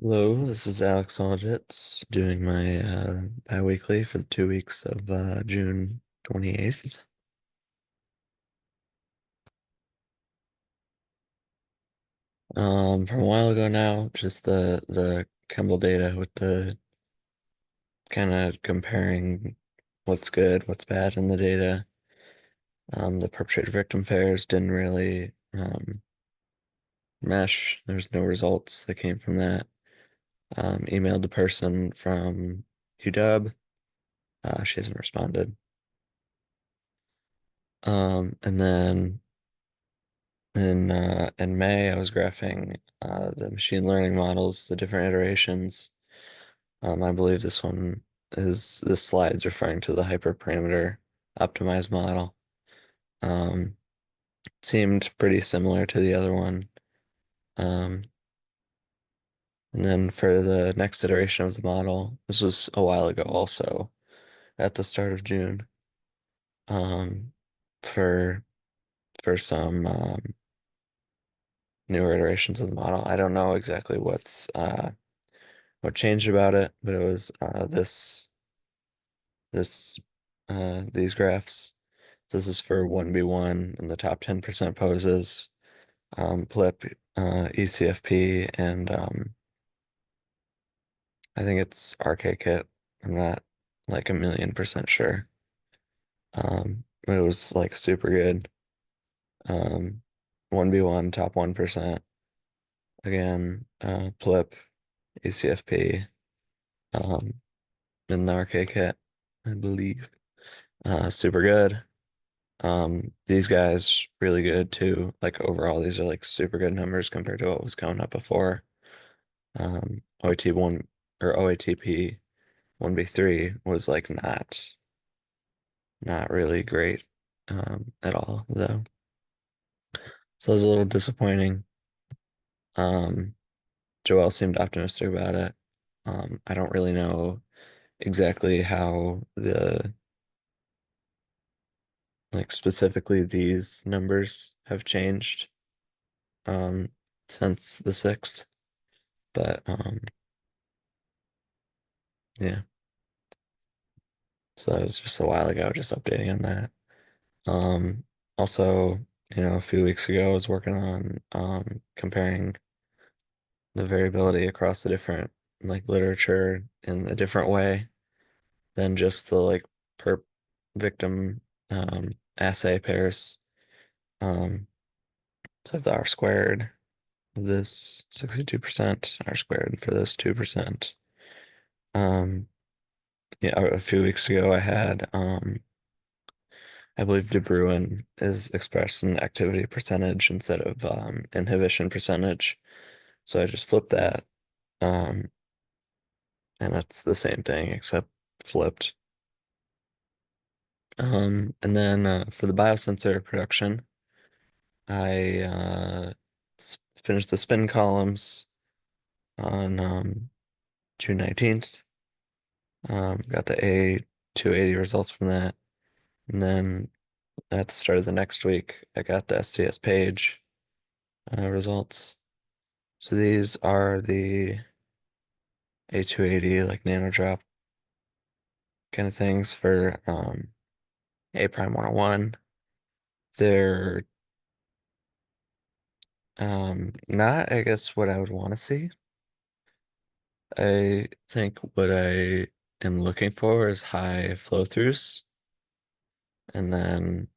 Hello, this is Alex Algitz doing my biweekly for the 2 weeks of June 28th. From a while ago now, just the Kemble data with the kind of comparing what's good, what's bad in the data. The perpetrator victim pairs didn't really mesh. There's no results that came from that. Emailed the person from UW. She hasn't responded. And then in May, I was graphing the machine learning models, the different iterations. I believe this slide is referring to the hyperparameter optimized model. Um, Seemed pretty similar to the other one. Um, and then for the next iteration of the model, this was a while ago also, at the start of June, um, for some newer iterations of the model. I don't know exactly what changed about it, but it was this these graphs. This is for 1v1 in the top 10% poses, PLIP, ECFP, and I think it's RK-Kit. I'm not like 1,000,000% sure. But it was like super good. 1v1 top 1%. Again, PLIP, ECFP, um, in the RK-Kit, I believe. Super good. These guys really good too. Like overall, these are like super good numbers compared to what was coming up before. OAT one or OATP 1v3 was like not really great at all though. So it was a little disappointing. Um, Joel seemed optimistic about it. I don't really know exactly how like specifically these numbers have changed um since the 6th. But yeah, so that was just a while ago, just updating on that. Um, Also, a few weeks ago, I was working on comparing the variability across the different like literature in a different way than just the like per victim assay pairs. Um, so the R squared of this 62%, R squared for this 2%. Um, yeah, a few weeks ago I had I believe De Bruin is expressed in activity percentage instead of inhibition percentage. So I just flipped that, um, and it's the same thing except flipped. And then for the biosensor production, I finished the spin columns on June 19th. Got the A280 results from that. And then at the start of the next week, I got the STS page results. So these are the A280 like nano drop kind of things for A prime 101. They're not, I guess, what I would want to see. I think what I am looking for is high flow throughs and then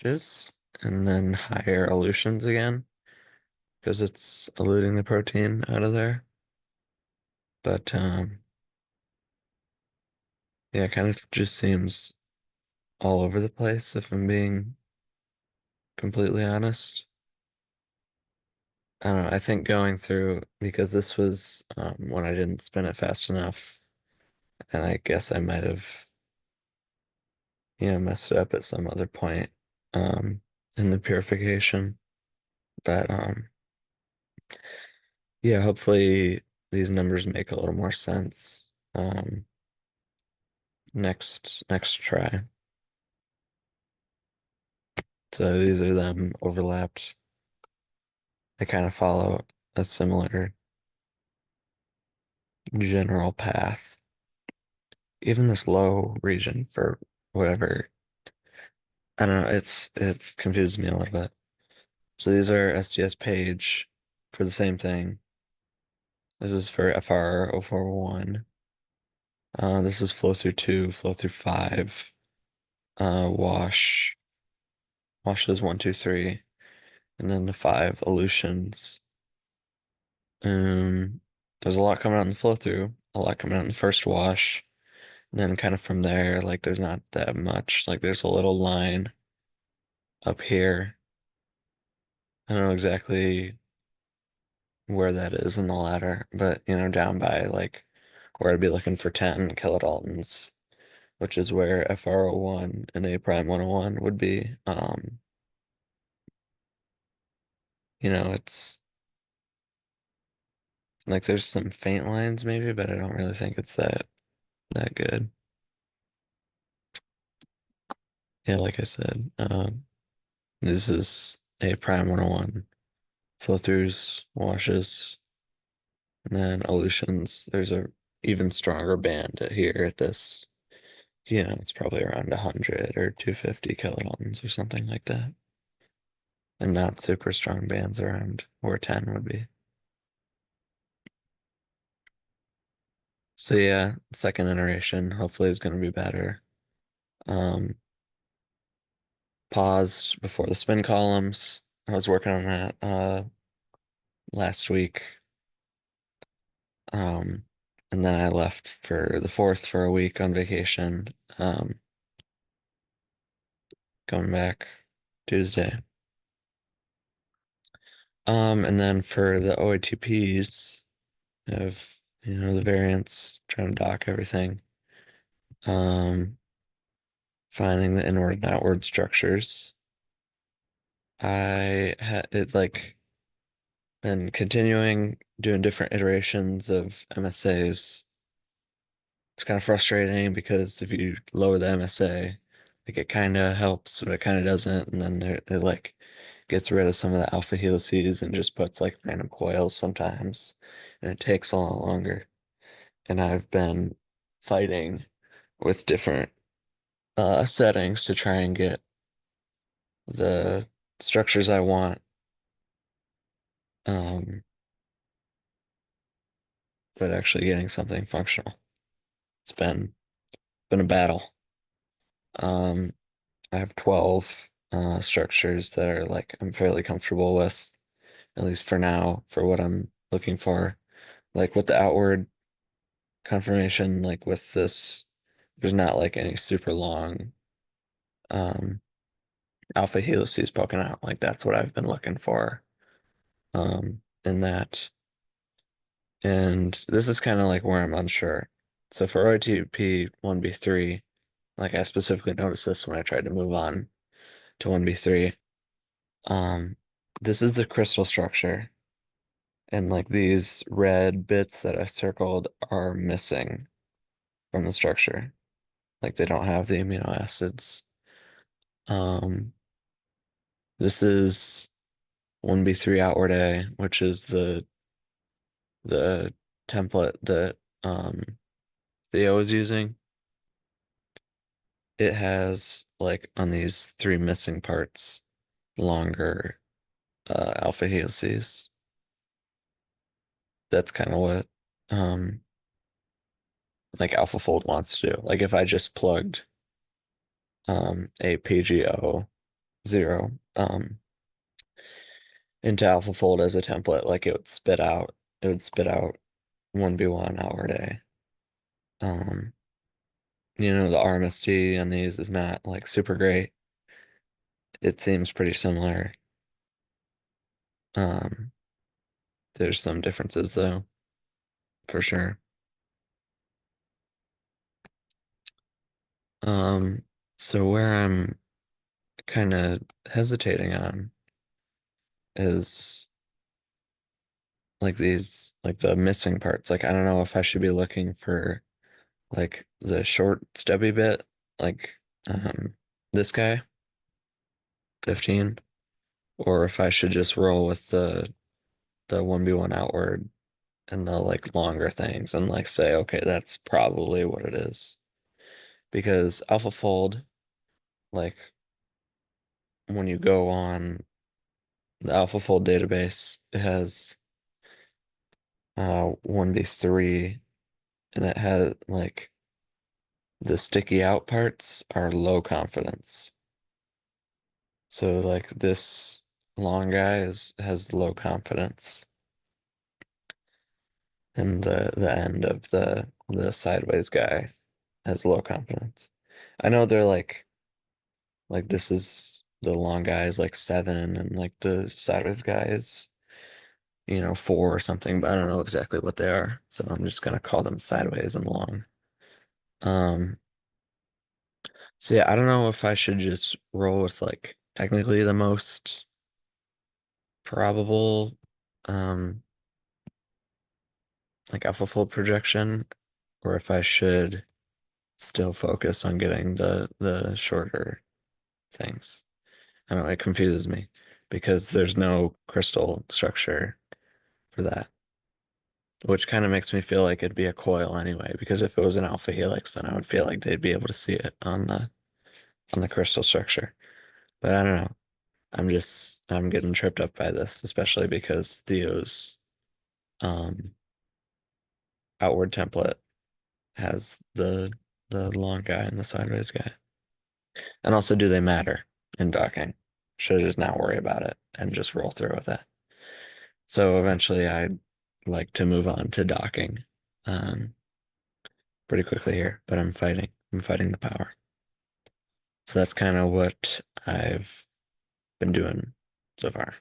just and then higher elutions again because it's eluting the protein out of there. But yeah, it kind of just seems all over the place if I'm being completely honest. I don't know. I think going through because this was when I didn't spin it fast enough, and I guess I might have, messed it up at some other point um, in the purification. But yeah, hopefully these numbers make a little more sense next try. So these are them overlapped. they kind of follow a similar general path. Even this low region for whatever, I don't know, it confuses me a little bit. So these are SDS page for the same thing. This is for FR 041. This is flow through 2, flow through 5, wash, washes 1, 2, 3, and then the 5 elutions. Um, there's a lot coming out in the flow through, a lot coming out in the first wash. And then kind of from there, like there's not that much. Like there's a little line up here. I don't know exactly where that is in the ladder, but down by like where I'd be looking for 10 kilodaltons, which is where FR01 and A prime 101 would be. It's like there's some faint lines maybe, but I don't really think it's that good. Yeah, like I said, this is A prime 101, flow throughs, washes, and then elutions. There's a even stronger band here at this. It's probably around 100 or 250 kilodaltons or something like that. And not super strong bands around where 10 would be. So yeah, second iteration hopefully is going to be better. Um, Paused before the spin columns. I was working on that last week. Um, and then I left for the fourth for a week on vacation. Um, Going back Tuesday. And then for the OATPs of the variants, trying to dock everything. Um, Finding the inward and outward structures. I had it like been continuing doing different iterations of MSAs. It's kind of frustrating because if you lower the MSA, like it kind of helps, but it kind of doesn't. And then it like gets rid of some of the alpha helices and just puts like random coils sometimes. And it takes a lot longer. And I've been fighting with different settings to try and get the structures I want, um, but actually getting something functional. It's been a battle. Um, I have 12 structures that are like I'm fairly comfortable with, at least for now, for what I'm looking for. Like with the outward conformation, like with this, there's not like any super long um alpha helices poking out. Like that's what I've been looking for in that. And this is kind of like where I'm unsure. So for OTP 1B3, like I specifically noticed this when I tried to move on to 1B3. Um, this is the crystal structure, and like these red bits that I circled are missing from the structure. Like they don't have the amino acids. Um, this is 1B3 outward A, which is the template that Theo is using. It has like on these three missing parts longer alpha helices. That's kind of what um like AlphaFold wants to do. Like if I just plugged a PGO 0 into AlphaFold as a template, like it would spit out 1B1 outward A. Um, the RMSD on these is not like super great. It seems pretty similar. Um, there's some differences though, for sure. Um, so where I'm kind of hesitating on is like these, like the missing parts. Like I don't know if I should be looking for like the short stubby bit, like this guy, 15, or if I should just roll with the the 1v1 outward and the like longer things and like say, okay, that's probably what it is. Because AlphaFold, like when you go on the AlphaFold database, it has 1v3 and it has like the sticky out parts are low confidence. So like this long guy has low confidence. And the end of the sideways guy has low confidence. I know they're like this is the long guy is like 7 and like the sideways guy is 4 or something, but I don't know exactly what they are. So I'm just gonna call them sideways and long. Um so yeah, I don't know if I should just roll with like technically the most probable um like AlphaFold projection or if I should still focus on getting the shorter things. I don't know, it confuses me because there's no crystal structure for that, which kind of makes me feel like it'd be a coil anyway, because if it was an alpha helix, then I would feel like they'd be able to see it on the crystal structure. But I don't know. I'm getting tripped up by this, especially because Theo's um outward template has the long guy and the sideways guy. And also, do they matter in docking? Should I just not worry about it and just roll through with it? So eventually I'd like to move on to docking um, pretty quickly here, but I'm fighting. I'm fighting the power. So that's kind of what I've been doing so far.